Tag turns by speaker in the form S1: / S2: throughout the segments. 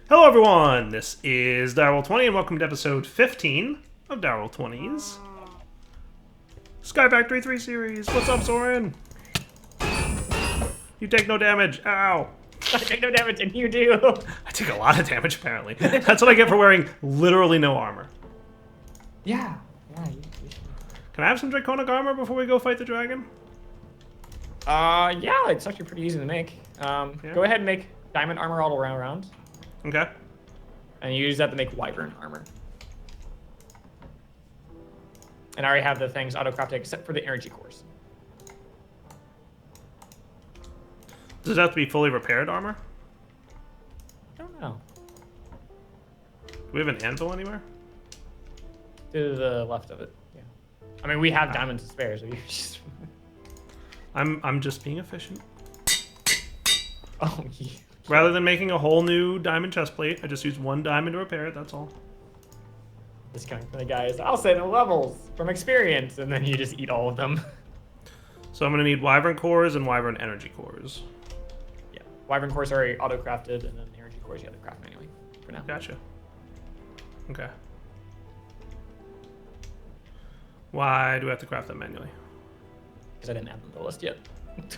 S1: Hello everyone, this is Direwolf20 and welcome to episode 15 of Direwolf20's Skypack 3-3 series. What's up, Soarin? You take no damage. Ow.
S2: I take no damage and you do.
S1: I take a lot of damage, apparently. That's what I get for wearing literally no armor.
S2: Yeah. You should.
S1: Can I have some Draconic armor before we go fight the dragon?
S2: Yeah, it's actually pretty easy to make. Go ahead and make diamond armor all around.
S1: Okay.
S2: And you use that to make Wyvern armor. And I already have the things auto-crafted except for the energy cores.
S1: Does it have to be fully repaired armor?
S2: I don't know.
S1: Do we have an anvil anywhere?
S2: To the left of it, yeah. I mean, we have diamonds to spare, so you just...
S1: I'm just being efficient.
S2: Oh, yeah.
S1: Rather than making a whole new diamond chest plate, I just use one diamond to repair it, that's all.
S2: This coming from the guys, I'll say the levels from experience, and then you just eat all of them.
S1: So I'm going to need Wyvern cores and Wyvern energy cores.
S2: Yeah, Wyvern cores are already auto-crafted, and then the energy cores you have to craft manually for now.
S1: Gotcha. Okay. Why do I have to craft them manually?
S2: Because I didn't add them to the list yet.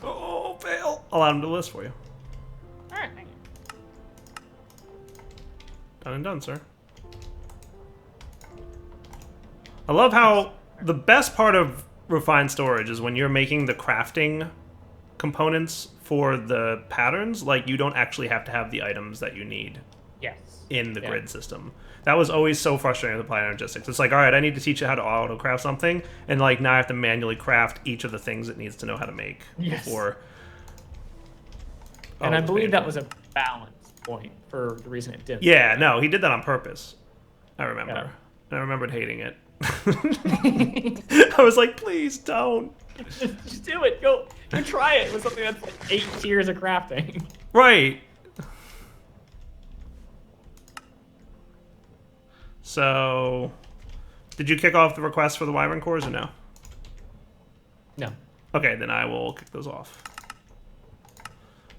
S1: Oh, fail. I'll add them to the list for you.
S2: Alright, thank you.
S1: Done and done, sir. I love how the best part of refined storage is when you're making the crafting components for the patterns, like you don't actually have to have the items that you need
S2: Yes.
S1: in the grid system. That was always so frustrating with Applied Energistics. It's like, all right, I need to teach you how to auto-craft something, and like now I have to manually craft each of the things it needs to know how to make before.
S2: And I believe
S1: painful.
S2: that was a balance point for the reason it didn't.
S1: Yeah, no, he did that on purpose. I remember.
S2: Yeah.
S1: And I remembered hating it. I was like, please don't.
S2: Just do it. Go try it with something that's like 8 tiers of crafting.
S1: Right. So, did you kick off the request for the Wyvern cores or no?
S2: No.
S1: Okay, then I will kick those off.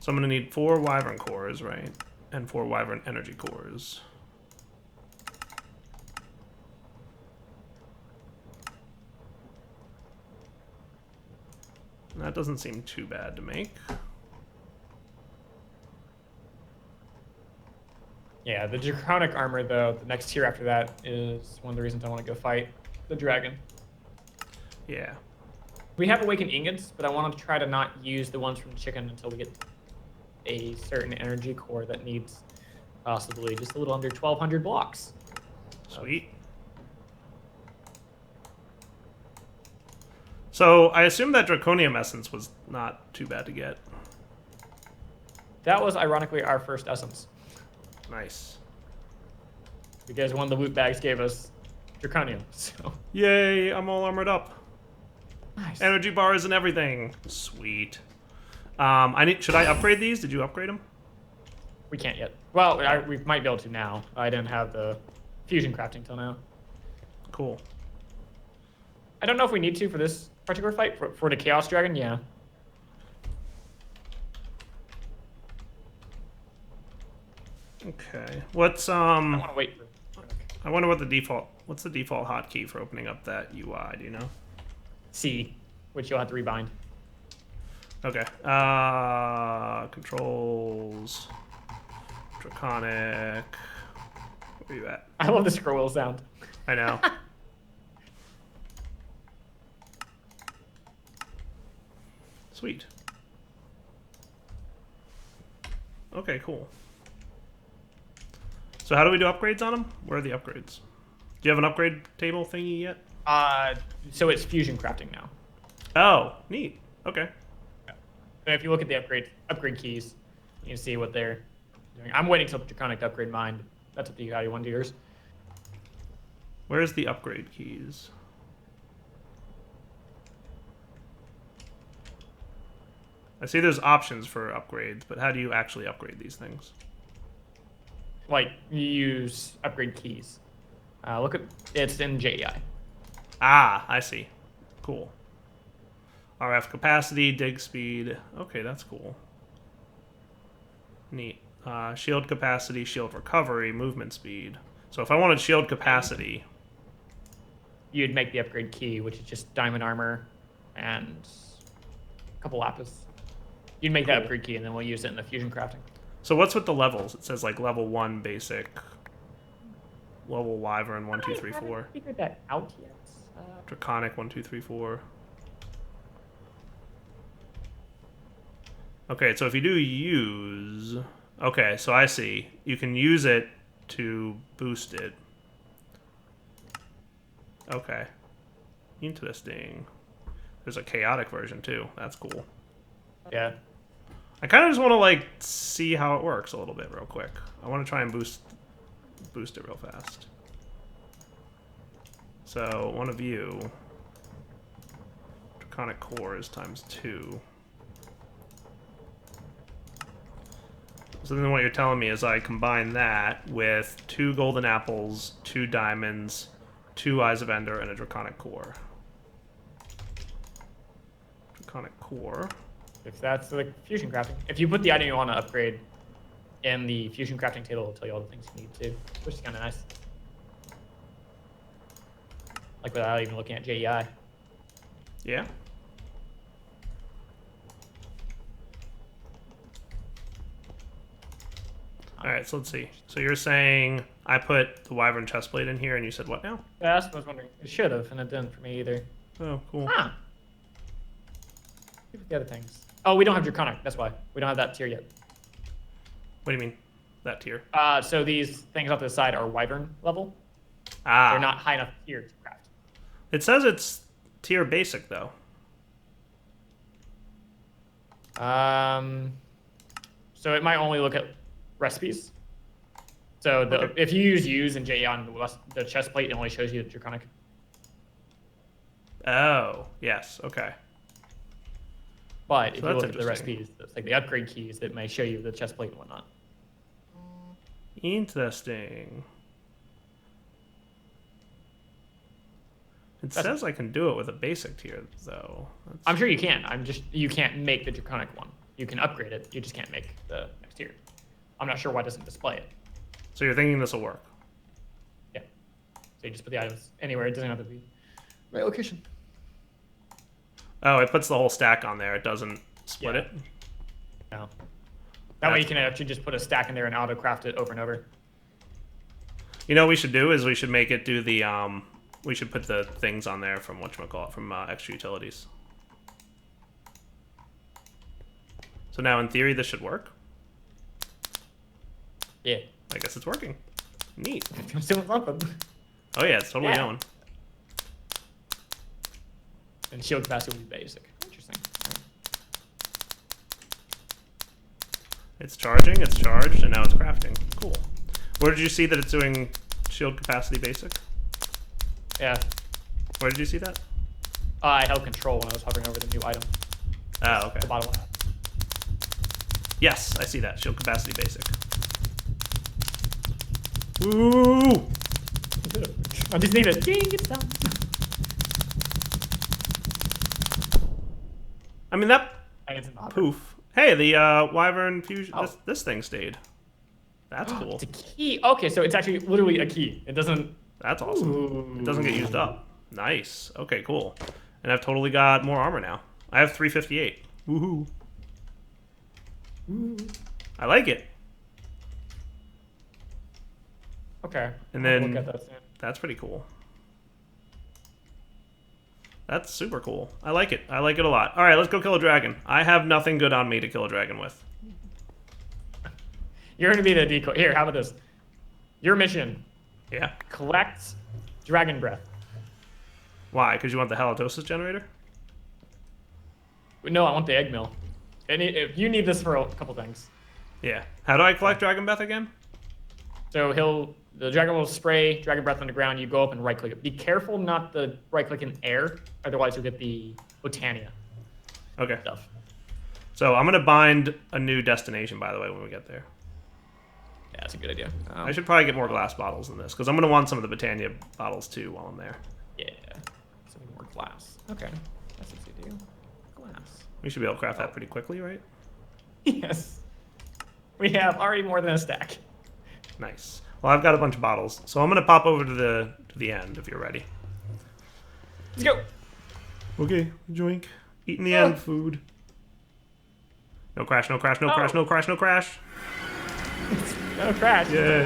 S1: So I'm going to need 4 Wyvern cores, right? And 4 Wyvern energy cores. That doesn't seem too bad to make.
S2: Yeah, the Draconic armor, though, the next tier after that is one of the reasons I want to go fight the dragon.
S1: Yeah.
S2: We have awakened ingots, but I want to try to not use the ones from chicken until we get a certain energy core that needs possibly just a little under 1,200 blocks.
S1: Sweet. So I assume that Draconium essence was not too bad to get.
S2: That was ironically our first essence.
S1: Nice.
S2: Because one of the loot bags gave us Draconium, so...
S1: Yay, I'm all armored up.
S2: Nice.
S1: Energy bars and everything. Sweet. Should I upgrade these? Did you upgrade them?
S2: We can't yet. Well, we might be able to now. I didn't have the fusion crafting till now.
S1: Cool.
S2: I don't know if we need to for this particular fight. For the Chaos Dragon, yeah.
S1: Okay. What's
S2: I want to wait for...
S1: I wonder what's the default hotkey for opening up that UI, do you know?
S2: C, which you'll have to rebind.
S1: Okay. Controls. Draconic. Where are you at?
S2: I love the scroll wheel sound.
S1: I know. Sweet. Okay, cool. So how do we do upgrades on them? Where are the upgrades? Do you have an upgrade table thingy yet?
S2: So it's fusion crafting now.
S1: Oh, neat. Okay.
S2: So if you look at the upgrade keys, you can see what they're doing. I'm waiting till Draconic to upgrade mine. That's up to you how you want to do yours.
S1: Where's the upgrade keys? I see there's options for upgrades, but how do you actually upgrade these things?
S2: Like, you use upgrade keys. Look at it's in JEI.
S1: Ah, I see. Cool. RF capacity, dig speed. Okay, that's cool. Neat. Shield capacity, shield recovery, movement speed. So if I wanted shield capacity...
S2: You'd make the upgrade key, which is just diamond armor and a couple lapis. You'd make that upgrade key, and then we'll use it in the fusion crafting.
S1: So what's with the levels? It says like level 1 basic, level Wyvern 1, 2, 3, 4.
S2: I haven't figured that out yet.
S1: Draconic 1, 2, 3, 4. Okay, so if you do use... Okay, so I see. You can use it to boost it. Okay. Interesting. There's a chaotic version too. That's cool.
S2: Yeah.
S1: I kind of just want to like see how it works a little bit real quick. I want to try and boost it real fast. So one of you, Draconic core is ×2. So then what you're telling me is I combine that with 2 golden apples, 2 diamonds, 2 eyes of ender, and a Draconic core. Draconic core.
S2: If that's the fusion crafting. If you put the item you want to upgrade in the fusion crafting table, it'll tell you all the things you need to, which is kind of nice. Like without even looking at JEI.
S1: Yeah. Alright, so let's see. So you're saying I put the Wyvern chestplate in here, and you said what now?
S2: Yeah, that's what I was wondering. It should have, and it didn't for me either.
S1: Oh, cool.
S2: Huh. Look at the other things. Oh, we don't have Draconic. That's why. We don't have that tier yet.
S1: What do you mean? That tier?
S2: So these things off to the side are Wyvern level.
S1: Ah.
S2: They're not high enough tier to craft.
S1: It says it's tier basic, though.
S2: So it might only look at recipes. So if you use and J on the chest plate, it only shows you the Draconic.
S1: Oh, yes. Okay.
S2: But if
S1: So
S2: you
S1: that's
S2: look at the recipes, it's like the upgrade keys that may show you the chest plate and whatnot.
S1: Interesting. It says I can do it with a basic tier, though.
S2: I'm sure you can. You can't make the Draconic one. You can upgrade it. You just can't make the next tier. I'm not sure why it doesn't display it.
S1: So you're thinking this will work?
S2: Yeah. So you just put the items anywhere. It doesn't have to be right location.
S1: Oh, it puts the whole stack on there. It doesn't split it?
S2: No. That way you can actually just put a stack in there and auto-craft it over and over.
S1: You know what we should do is we should make it do the, we should put the things on there from whatchamacallit, from extra utilities. So now in theory this should work?
S2: Yeah.
S1: I guess it's working. Neat.
S2: I'm still something.
S1: Oh yeah, it's totally going.
S2: And shield capacity will be basic. Interesting. Right.
S1: It's charging, it's charged, and now it's crafting. Cool. Where did you see that it's doing shield capacity basic?
S2: Yeah.
S1: Where did you see that?
S2: I held control when I was hovering over the new item.
S1: Oh, okay.
S2: The bottom one.
S1: Yes, I see that. Shield capacity basic. Woo!
S2: I just need a ding, it's done.
S1: I mean, that
S2: It's
S1: poof. Hey, the Wyvern fusion,
S2: Oh.
S1: this thing stayed. That's cool.
S2: It's a key. Okay, so it's actually literally a key. It doesn't...
S1: That's awesome. It doesn't get used up. Nice. Okay, cool. And I've totally got more armor now. I have 358. Woohoo. I like it.
S2: Okay.
S1: And
S2: I'll
S1: then
S2: look at that soon.
S1: that's pretty cool. That's super cool. I like it. I like it a lot. All right, let's go kill a dragon. I have nothing good on me to kill a dragon with.
S2: You're going to be the decoy. Here, how about this? Your mission.
S1: Yeah.
S2: Collect dragon breath.
S1: Why? Because you want the halitosis generator?
S2: No, I want the egg mill. You need this for a couple things.
S1: Yeah. How do I collect dragon breath again?
S2: So the dragon will spray dragon breath on the ground. You go up and right click it. Be careful not to right click in air, otherwise you'll get the Botania
S1: Okay.
S2: stuff.
S1: So I'm gonna bind a new destination, by the way, when we get there.
S2: Yeah, that's a good idea.
S1: I should probably get more glass bottles than this, because I'm gonna want some of the Botania bottles too while I'm there.
S2: Yeah. Something more glass. Okay. That's easy to do. Glass.
S1: We should be able to craft that pretty quickly, right?
S2: Yes. We have already more than a stack.
S1: Nice. Well, I've got a bunch of bottles, so I'm gonna pop over to the end if you're ready.
S2: Let's go.
S1: Okay, drink. Eating the end food. No crash, no crash, no crash, no crash, no crash.
S2: No crash.
S1: Yay.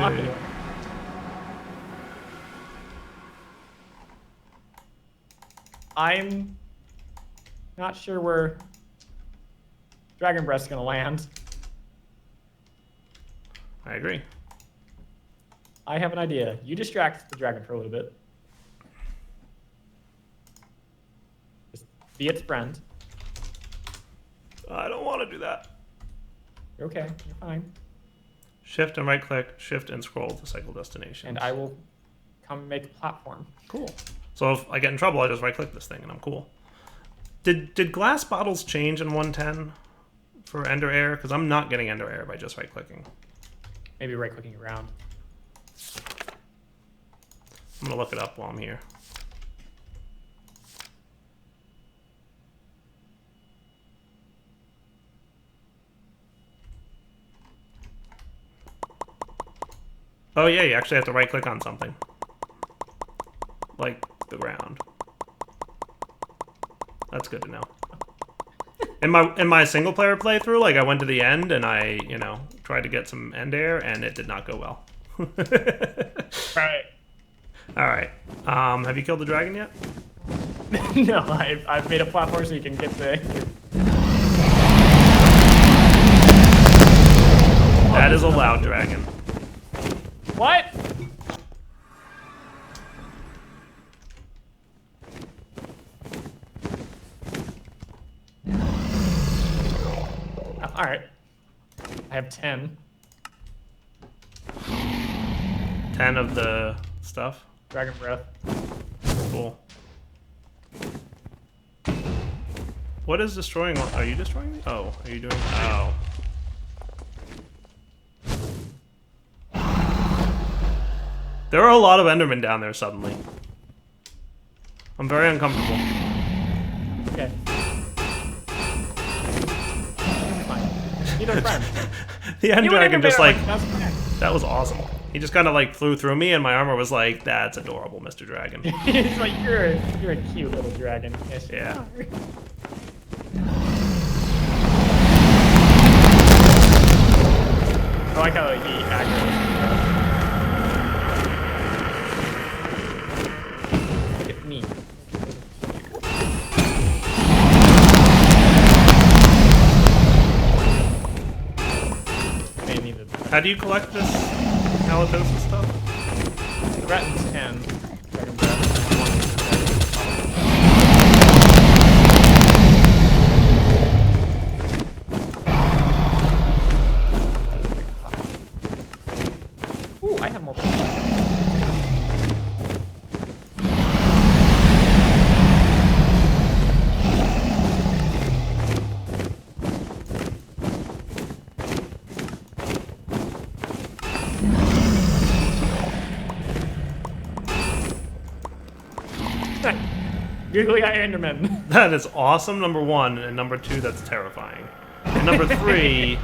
S2: I'm not sure where Dragon Breath's gonna land.
S1: I agree.
S2: I have an idea. You distract the dragon for a little bit. Just be its friend.
S1: I don't want to do that.
S2: You're okay. You're fine.
S1: Shift and right click, shift and scroll to cycle destination.
S2: And I will come make a platform.
S1: Cool. So if I get in trouble, I just right click this thing and I'm cool. Did glass bottles change in 110 for Ender Air? Because I'm not getting Ender Air by just right clicking.
S2: Maybe right clicking around.
S1: I'm gonna look it up while I'm here. Oh yeah, you actually have to right click on something. Like the ground. That's good to know. In my single player playthrough, like I went to the end and I, you know, tried to get some end air and it did not go well.
S2: Right.
S1: Alright. Have you killed the dragon yet?
S2: No, I've made a platform so you can get the...
S1: That is a loud dragon.
S2: What? Alright. I have 10.
S1: 10 of the stuff.
S2: Dragon Breath.
S1: Cool. What is destroying? Are you destroying me? Oh, are you doing? Oh. There are a lot of Endermen down there suddenly. I'm very uncomfortable.
S2: Okay. Fine. Either friend.
S1: The end dragon just like,
S2: That's fine.
S1: that was awesome. He just kind of like flew through me and my armor was like, that's adorable, Mr. Dragon.
S2: It's like, you're a cute little dragon. Yes, you
S1: Yeah.
S2: are. I like how he aggroed. Look at me. May need to
S1: How do you collect this halitosis stuff?
S2: threaten 10. Dragon breath. Ooh, I have multiple. Googly Eye Enderman.
S1: That is awesome, number one, and number two, that's terrifying. And number three,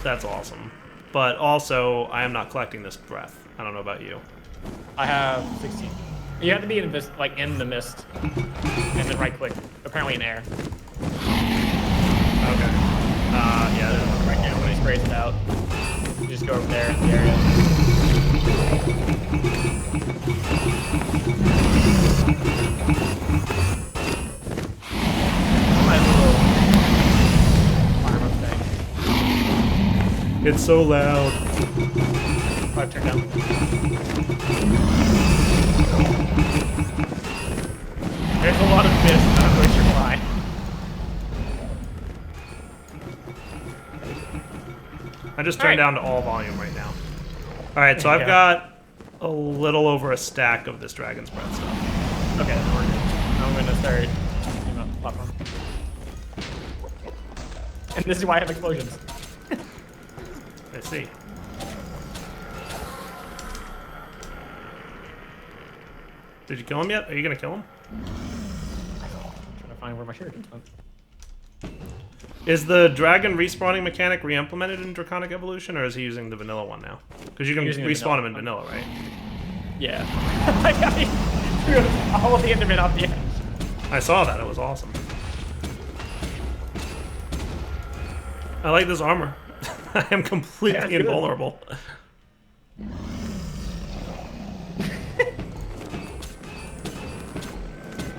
S1: that's awesome. But also, I am not collecting this breath. I don't know about you.
S2: I have 16. You have to be in this, like in the mist, and then right click. Apparently in air.
S1: Okay. Yeah,
S2: Right now when he sprays it out, you just go over there in the area. My little armor thing.
S1: it's so loud.
S2: I've turned down. There's a lot of mist, I'm not really sure why.
S1: I just turned down to all volume right now. Alright, so I've got a little over a stack of this dragon's breath stuff.
S2: Okay, then we're good. I'm gonna start using the platform. And this is why I have explosions.
S1: I see. Did you kill him yet? Are you gonna kill him?
S2: I'm trying to find where my shuriken went.
S1: Is the dragon respawning mechanic re-implemented in Draconic Evolution, or is he using the vanilla one now? Because you can respawn him in vanilla, right?
S2: Yeah. Like, I mean, all the Enderman off the edge.
S1: I saw that. It was awesome. I like this armor. I am completely invulnerable.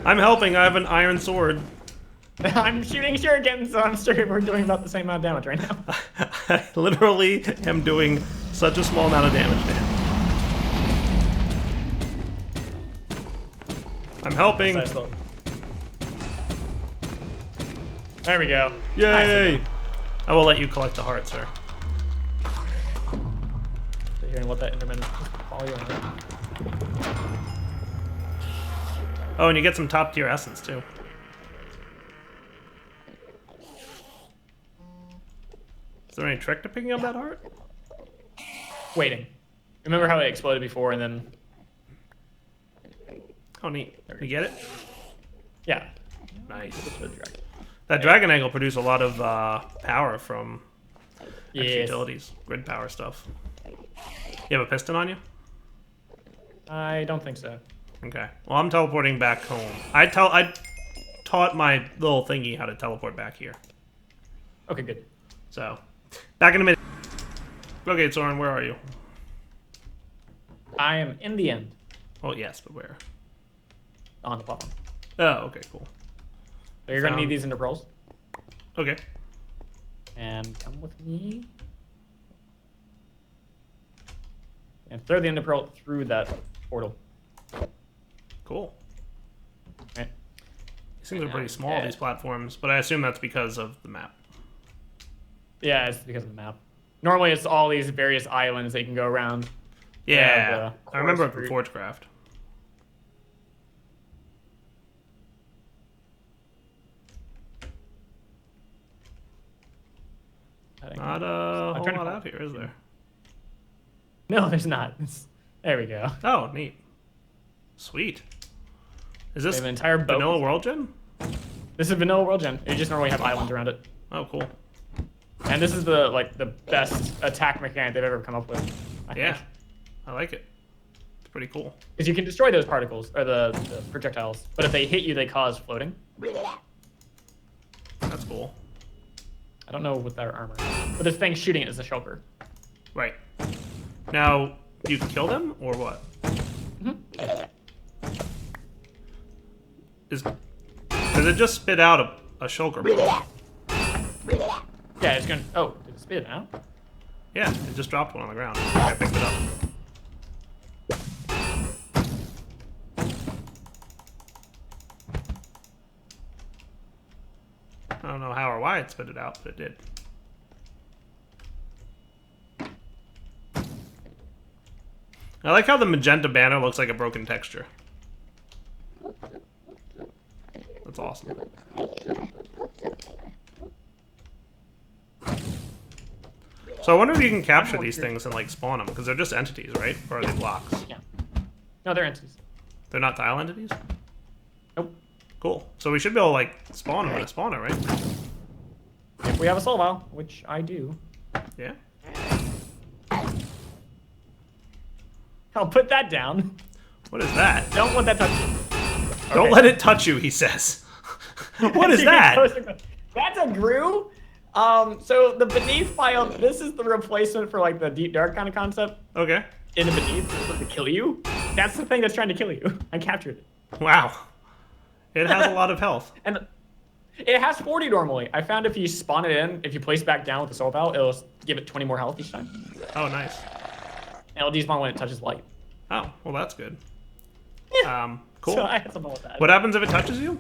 S1: I'm helping. I have an iron sword.
S2: I'm shooting shurikens, so I'm sure we're doing about the same amount of damage right now.
S1: I literally am doing such a small amount of damage to him. I'm helping.
S2: There we go.
S1: Yay! I will let you collect the heart, sir.
S2: So hearing what that Enderman follow you around.
S1: Oh, and you get some top tier essence too. Is there any trick to picking up that heart?
S2: Waiting. Remember how it exploded before and then...
S1: Oh, neat. You get it?
S2: Yeah.
S1: Nice. That dragon egg will produce a lot of power from extra utilities, grid power stuff. You have a piston on you?
S2: I don't think so.
S1: Okay. Well, I'm teleporting back home. I taught my little thingy how to teleport back here.
S2: Okay, good.
S1: So, back in a minute. Okay, Soarin, where are you?
S2: I am in the end.
S1: Oh, yes, but where?
S2: On the bottom.
S1: Oh, okay, cool.
S2: So you're going to need these into pearls.
S1: Okay.
S2: And come with me. And throw the ender pearl through that portal.
S1: Cool.
S2: Right.
S1: These things are pretty small, these platforms, but I assume that's because of the map.
S2: Yeah, it's because of the map. Normally it's all these various islands that you can go around.
S1: Yeah, I remember it from Forgecraft. Not a whole lot out here, is there?
S2: No, there's not. There we go.
S1: Oh, neat. Sweet. Is this
S2: an entire boat.
S1: Vanilla World Gen?
S2: This is Vanilla World Gen. You just normally have islands around it.
S1: Oh, cool.
S2: And this is the best attack mechanic they've ever come up with. I think.
S1: I like it. It's pretty cool.
S2: Because you can destroy those particles, or the projectiles, but if they hit you, they cause floating.
S1: That's cool.
S2: I don't know what their armor is, but this thing shooting it is a shulker.
S1: Right. Now, do you kill them, or what?
S2: Mm-hmm.
S1: Does it just spit out a shulker?
S2: Yeah, it's gonna... Oh, did it spit it out?
S1: Yeah, it just dropped one on the ground. I picked it up. I don't know how or why it spit it out, but it did. I like how the magenta banner looks like a broken texture. That's awesome. So I wonder if you can capture these things and like spawn them, because they're just entities, right? Or are they blocks?
S2: Yeah. No, they're entities.
S1: They're not tile entities?
S2: Nope.
S1: Cool. So we should be able to like spawn them in a spawner, right?
S2: If we have a soul vial, which I do.
S1: Yeah.
S2: I'll put that down.
S1: What is that?
S2: Don't let that touch you.
S1: Don't let it touch you, he says. What is that?
S2: That's a Gru. So the Beneath file, this is the replacement for like the Deep Dark kind of concept.
S1: Okay.
S2: In the Beneath, to kill you. That's the thing that's trying to kill you. I captured it.
S1: Wow. It has a lot of health.
S2: And it has 40 normally. I found if you spawn it in, if you place it back down with the soul vial, it'll give it 20 more health each time.
S1: Oh, nice.
S2: And it'll despawn when it touches light.
S1: Oh, well, that's good.
S2: Yeah.
S1: Cool.
S2: So I had something with that.
S1: What happens if it touches you?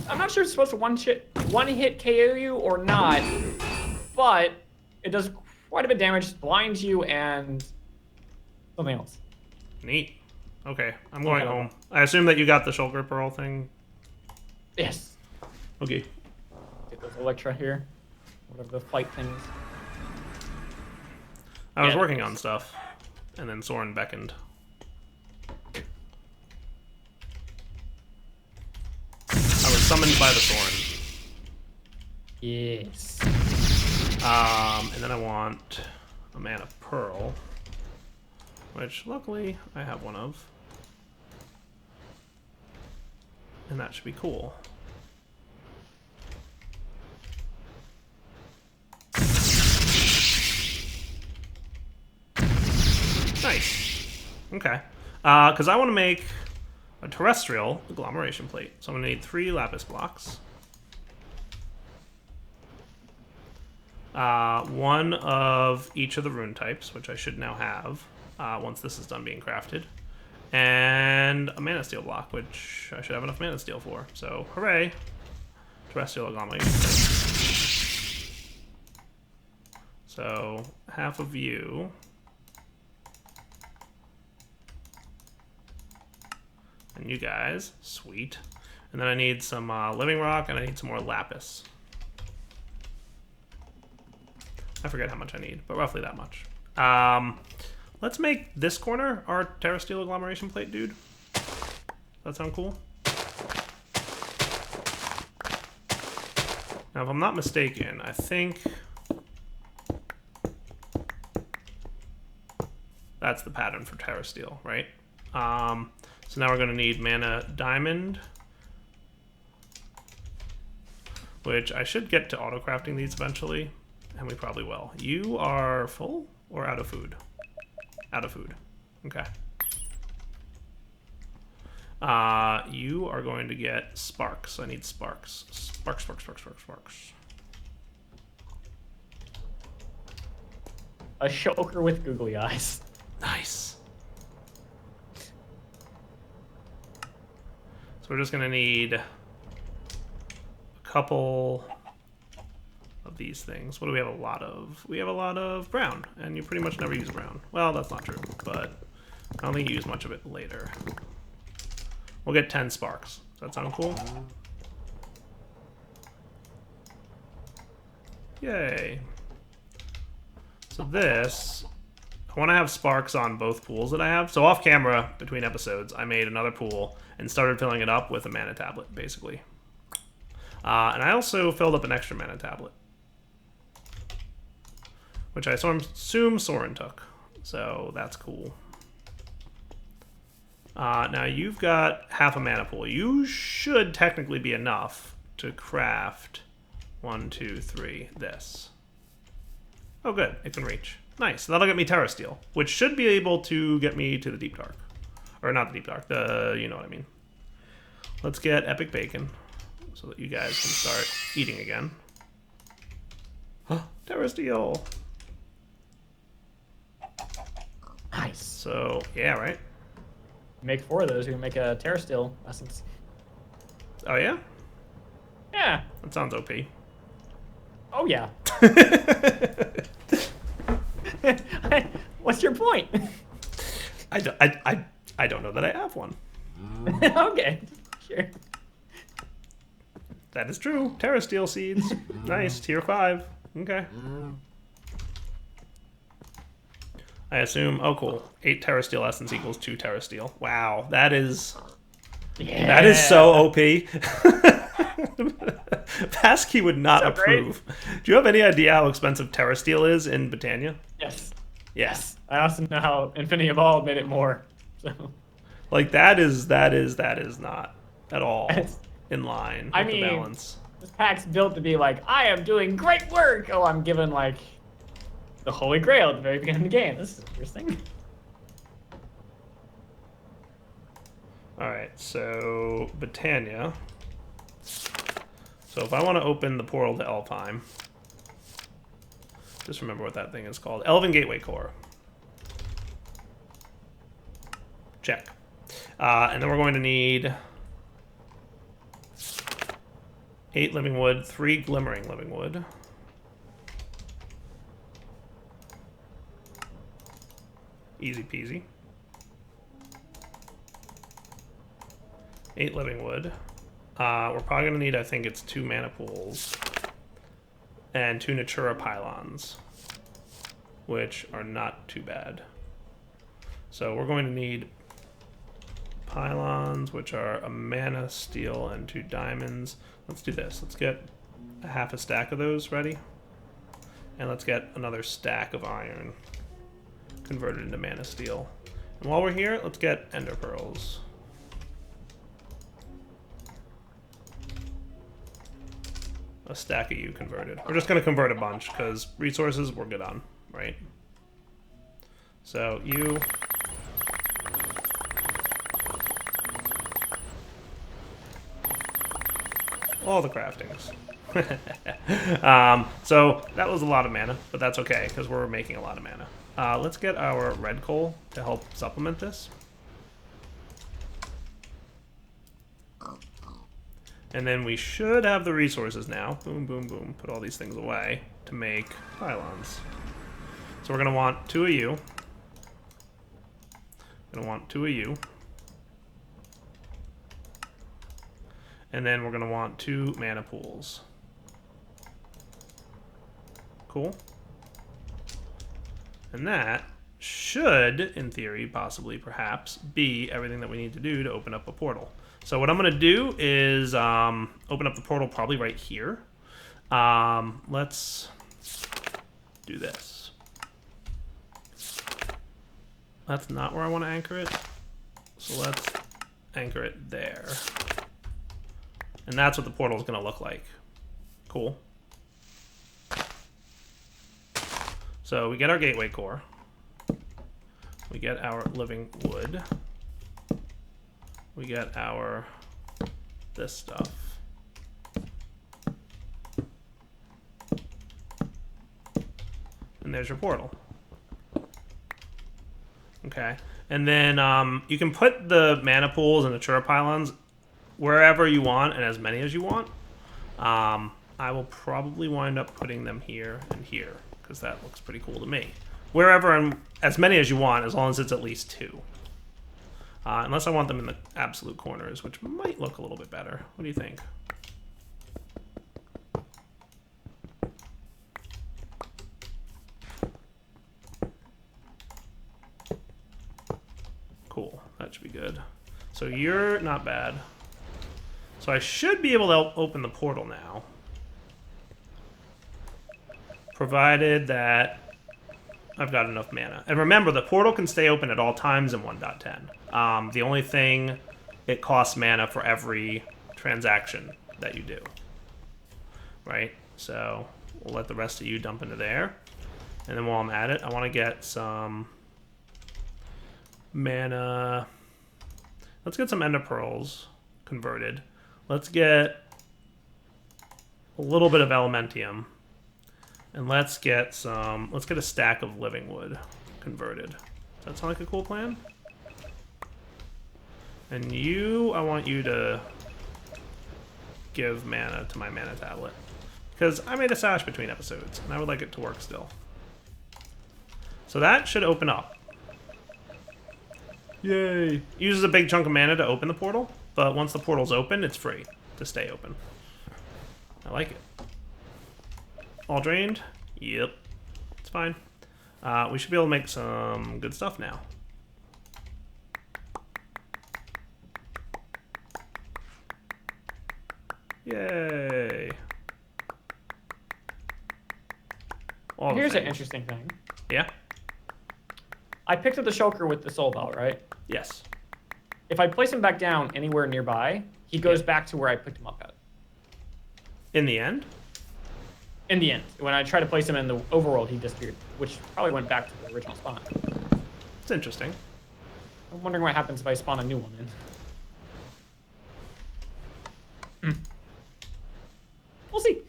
S2: I'm not sure it's supposed to one hit KO you or not, but it does quite a bit of damage, blinds you, and something else.
S1: Neat. Okay, I'm going home. I assume that you got the shulker pearl thing.
S2: Yes.
S1: Okay.
S2: Get those Electra here. Whatever the fight things.
S1: I was working on stuff, and then Soarin beckoned. I was summoned by the Soarin.
S2: Yes.
S1: And then I want a mana pearl, which luckily I have one of. And that should be cool. Nice. Okay. Because I want to make a terrestrial agglomeration plate. So I'm going to need 3 lapis blocks. 1 of each of the rune types, which I should now have once this is done being crafted. And a mana steel block, which I should have enough mana steel for. So, hooray! Terrestrial agglomeration plate. So, half of you. And you guys. Sweet. And then I need some living rock, and I need some more lapis. I forget how much I need, but roughly that much. Let's make this corner our terrestrial agglomeration plate, dude. That sound cool? Now, if I'm not mistaken, I think that's the pattern for terrestrial, right? So now we're going to need mana diamond, which I should get to auto-crafting these eventually, and we probably will. You are full or out of food? Out of food. Okay. You are going to get sparks. I need sparks. Sparks, sparks, sparks, sparks, sparks.
S2: A shulker with googly eyes.
S1: Nice. So we're just going to need a couple of these things. What do we have a lot of? We have a lot of brown, and you pretty much never use brown. Well, that's not true, but I don't think you use much of it later. We'll get 10 sparks. Does that sound cool? Yay. So this, I want to have sparks on both pools that I have. So off camera, between episodes, I made another pool and started filling it up with a mana tablet, basically. And I also filled up an extra mana tablet, which I assume Soaryns took. So that's cool. Now you've got half a mana pool. You should technically be enough to craft 1, 2, 3, this. Oh good, it can reach. Nice, so that'll get me Terra Steel, which should be able to get me to the Deep Dark. Or not the Deep Dark, you know what I mean. Let's get Epic Bacon, so that you guys can start eating again. Terra Steel!
S2: Nice.
S1: So, yeah, right?
S2: Make 4 of those, we can make a Terrasteel essence.
S1: Oh yeah?
S2: Yeah.
S1: That sounds OP.
S2: Oh yeah. What's your point?
S1: I don't know that I have one.
S2: Okay, sure.
S1: That is true. Terra Steel seeds. Nice. Tier 5. Okay. I assume. Oh, cool. 8 Terra Steel essence equals 2 Terra Steel. Wow. That is.
S2: Yeah.
S1: That is so OP. Passkey would not
S2: So
S1: approve. Do you have any idea how expensive Terra Steel is in Britannia?
S2: Yes.
S1: Yes.
S2: I also know how Infinity Evolved made it more. So.
S1: Like that is not at all in line with the balance.
S2: This pack's built to be like, I am doing great work. Oh, I'm given like the Holy Grail at the very beginning of the game. This is interesting.
S1: All right, so Britannia. So if I want to open the portal to Elfheim, just remember what that thing is called. Elven Gateway Core. Check. And then we're going to need 8 living wood, 3 glimmering living wood. Easy peasy. 8 living wood. We're probably going to need, I think it's 2 mana pools and 2 Natura pylons, which are not too bad. So we're going to need pylons, which are a mana steel and 2 diamonds. Let's do this. Let's get a half a stack of those ready. And let's get another stack of iron converted into mana steel. And while we're here, let's get ender pearls. A stack of you converted. We're just going to convert a bunch because resources we're good on, right? So you... all the craftings. So that was a lot of mana, but that's okay because we're making a lot of mana. Let's get our red coal to help supplement this. And then we should have the resources now. Boom, boom, boom. Put all these things away to make pylons. So we're going to want 2 of you. Going to want 2 of you. And then we're going to want 2 mana pools. Cool. And that should, in theory, possibly, perhaps, be everything that we need to do to open up a portal. So what I'm going to do is open up the portal probably right here. Let's do this. That's not where I want to anchor it. So let's anchor it there. And that's what the portal is going to look like. Cool. So we get our gateway core. We get our living wood. We get our this stuff. And there's your portal. Okay. And then you can put the mana pools and the Chura pylons wherever you want and as many as you want. I will probably wind up putting them here and here because that looks pretty cool to me. Wherever and as many as you want, as long as it's at least 2. Unless I want them in the absolute corners, which might look a little bit better. What do you think? Cool. That should be good. So you're not bad. So I should be able to open the portal now. Provided that I've got enough mana. And remember, the portal can stay open at all times in 1.10. The only thing, it costs mana for every transaction that you do. Right? So we'll let the rest of you dump into there. And then while I'm at it, I want to get some mana. Let's get some ender pearls converted. Let's get a little bit of elementium. And let's get a stack of living wood converted. Does that sound like a cool plan? And you, I want you to give mana to my mana tablet. Because I made a sash between episodes, and I would like it to work still. So that should open up. Yay! It uses a big chunk of mana to open the portal, but once the portal's open, it's free to stay open. I like it. All drained? Yep. It's fine. We should be able to make some good stuff now. Yay.
S2: Here's an interesting thing.
S1: Yeah?
S2: I picked up the shulker with the soul belt, right?
S1: Yes.
S2: If I place him back down anywhere nearby, he goes back to where I picked him up at.
S1: In the end?
S2: In the end. When I tried to place him in the overworld, he disappeared, which probably went back to the original spawn.
S1: It's interesting.
S2: I'm wondering what happens if I spawn a new one in. We'll see.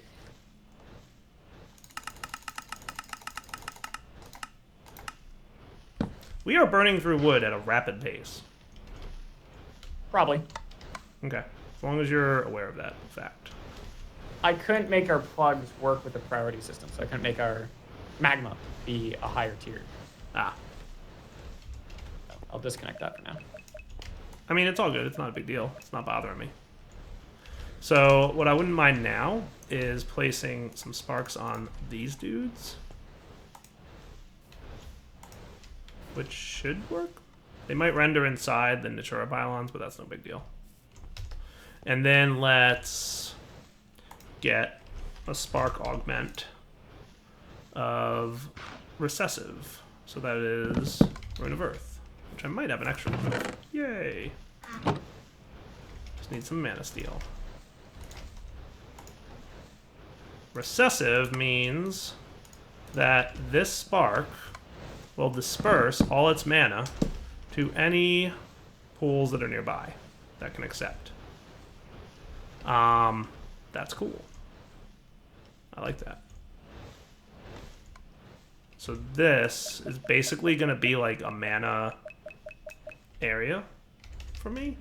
S1: We are burning through wood at a rapid pace.
S2: Probably.
S1: Okay. As long as you're aware of that fact.
S2: I couldn't make our plugs work with the priority system, so I couldn't make our magma be a higher tier.
S1: Ah.
S2: So I'll disconnect that for now.
S1: I mean, it's all good. It's not a big deal. It's not bothering me. So what I wouldn't mind now is placing some sparks on these dudes. Which should work. They might render inside the Natura pylons, but that's no big deal. And then let's get a spark augment of recessive. So that is Rune of Earth, which I might have an extra one of. Yay! Just need some mana steel. Recessive means that this spark will disperse all its mana to any pools that are nearby that can accept. That's cool. I like that. So this is basically going to be like a mana area for me.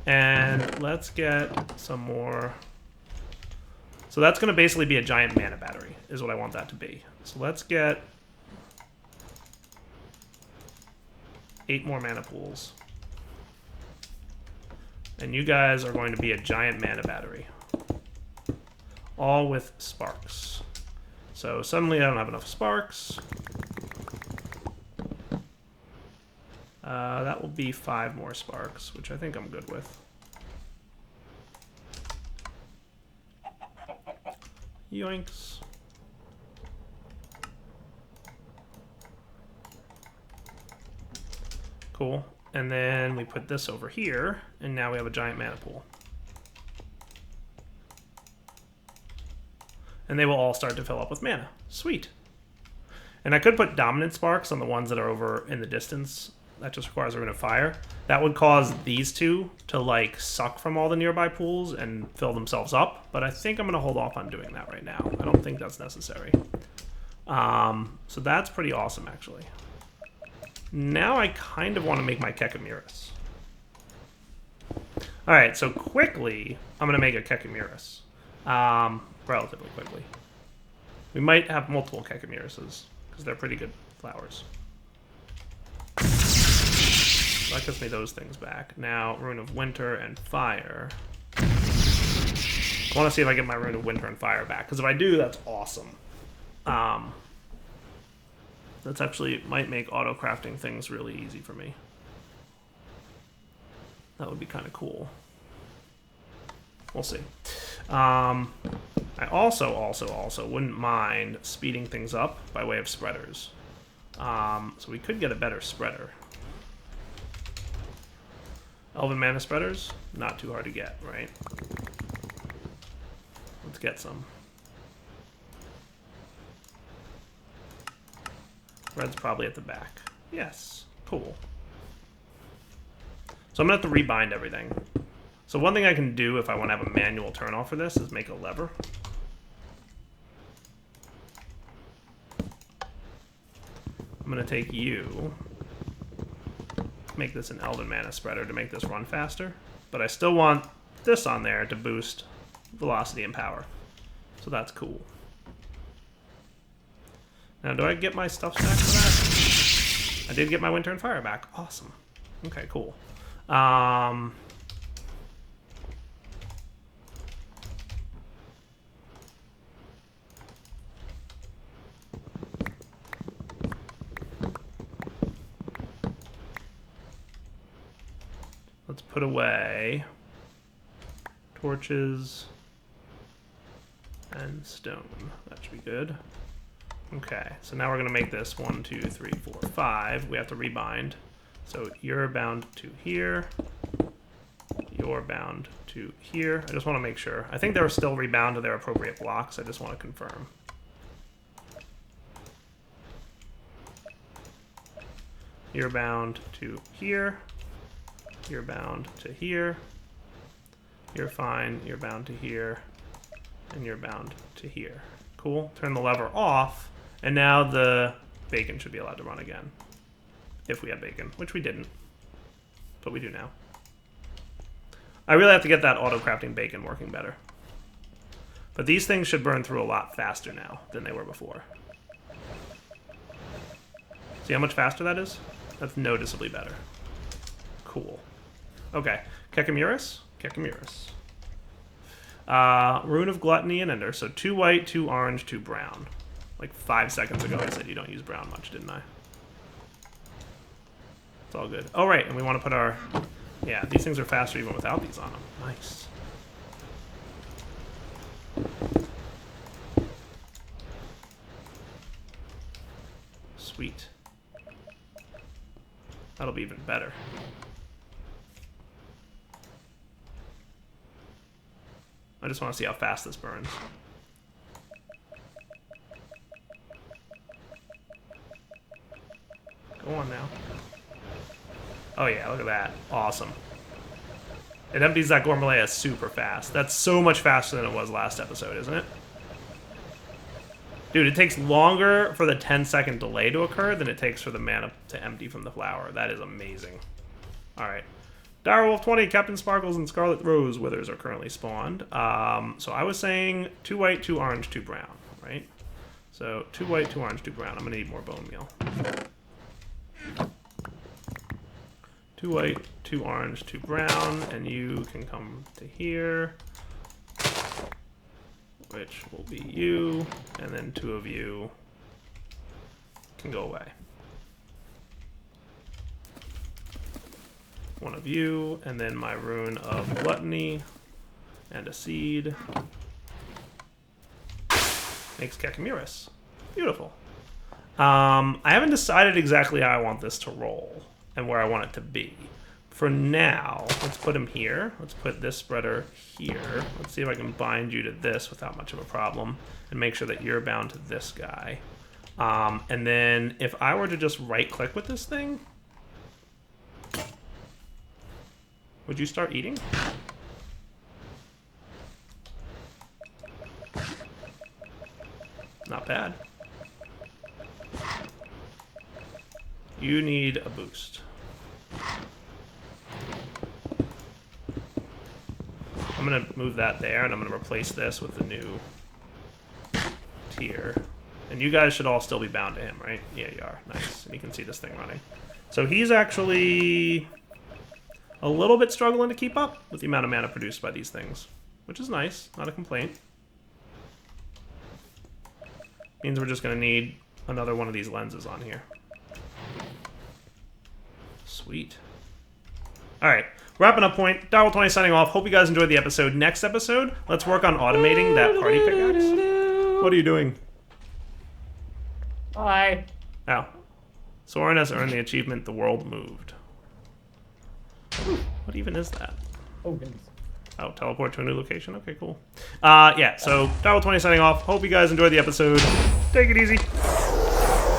S1: And let's get some more. So that's going to basically be a giant mana battery, is what I want that to be. So let's get 8 more mana pools. And you guys are going to be a giant mana battery. All with sparks. So suddenly I don't have enough sparks. That will be 5 more sparks, which I think I'm good with. Yoinks. Cool. And then we put this over here, and now we have a giant mana pool. And they will all start to fill up with mana. Sweet. And I could put dominant sparks on the ones that are over in the distance. That just requires a Rune of Fire. That would cause these two to like suck from all the nearby pools and fill themselves up. But I think I'm going to hold off on doing that right now. I don't think that's necessary. So that's pretty awesome, actually. Now I kind of want to make my Kyrus. Alright, so quickly, I'm going to make a Kyrus. Relatively quickly. We might have multiple Kyruses, because they're pretty good flowers. So that gives me those things back. Now, Rune of Winter and Fire. I want to see if I get my Rune of Winter and Fire back, because if I do, that's awesome. That's actually might make auto-crafting things really easy for me. That would be kind of cool. We'll see. I also wouldn't mind speeding things up by way of spreaders. So we could get a better spreader. Elven mana spreaders, not too hard to get, right? Let's get some. Red's probably at the back. Yes, cool. So I'm gonna have to rebind everything. So one thing I can do if I want to have a manual turn off for this is make a lever. I'm gonna take you, make this an Elven mana spreader to make this run faster, but I still want this on there to boost velocity and power. So that's cool. Now, do I get my stuff back for that? I did get my Winter and Fire back. Awesome. Okay, cool. Let's put away torches and stone. That should be good. Okay, so now we're going to make this 1, 2, 3, 4, 5. We have to rebind. So you're bound to here. You're bound to here. I just want to make sure. I think they were still rebound to their appropriate blocks. I just want to confirm. You're bound to here. You're bound to here. You're fine. You're bound to here. And you're bound to here. Cool. Turn the lever off. And now the bacon should be allowed to run again. If we had bacon, which we didn't. But we do now. I really have to get that auto-crafting bacon working better. But these things should burn through a lot faster now than they were before. See how much faster that is? That's noticeably better. Cool. Okay. Kyrus? Kyrus. Rune of Gluttony and Ender. So 2 white, 2 orange, 2 brown. Like 5 seconds ago I said you don't use brown much, didn't I? It's all good. Oh, right, and we want to put our... Yeah, these things are faster even without these on them. Nice. Sweet. That'll be even better. I just want to see how fast this burns. Go on now. Oh yeah, look at that. Awesome. It empties that Gourmet super fast. That's so much faster than it was last episode, isn't it? Dude, it takes longer for the 10-second delay to occur than it takes for the mana to empty from the flower. That is amazing. Alright. Direwolf 20, Captain Sparkles, and Scarlet Rose withers are currently spawned. So I was saying 2 white, 2 orange, 2 brown, right? So 2 white, 2 orange, 2 brown. I'm going to need more bone meal. 2 white, 2 orange, 2 brown, and you can come to here, which will be you, and then 2 of you can go away. 1 of you, and then my rune of gluttony, and a seed. Makes Kyrus. Beautiful. I haven't decided exactly how I want this to roll and where I want it to be. For now, let's put him here. Let's put this spreader here. Let's see if I can bind you to this without much of a problem and make sure that you're bound to this guy. And then if I were to just right-click with this thing, would you start eating? Not bad. You need a boost. I'm going to move that there, and I'm going to replace this with the new tier. And you guys should all still be bound to him, right? Yeah, you are. Nice. And you can see this thing running. So he's actually a little bit struggling to keep up with the amount of mana produced by these things, which is nice. Not a complaint. Means we're just going to need another one of these lenses on here. Sweet. Alright, wrapping up point. Direwolf 20 signing off. Hope you guys enjoyed the episode. Next episode, let's work on automating that party pickaxe. What are you doing?
S2: Bye.
S1: Oh. Soaryns has earned the achievement, The World Moved. What even is that?
S2: Oh, goodness.
S1: Oh, teleport to a new location? Okay, cool. Yeah, so Direwolf 20 signing off. Hope you guys enjoyed the episode. Take it easy.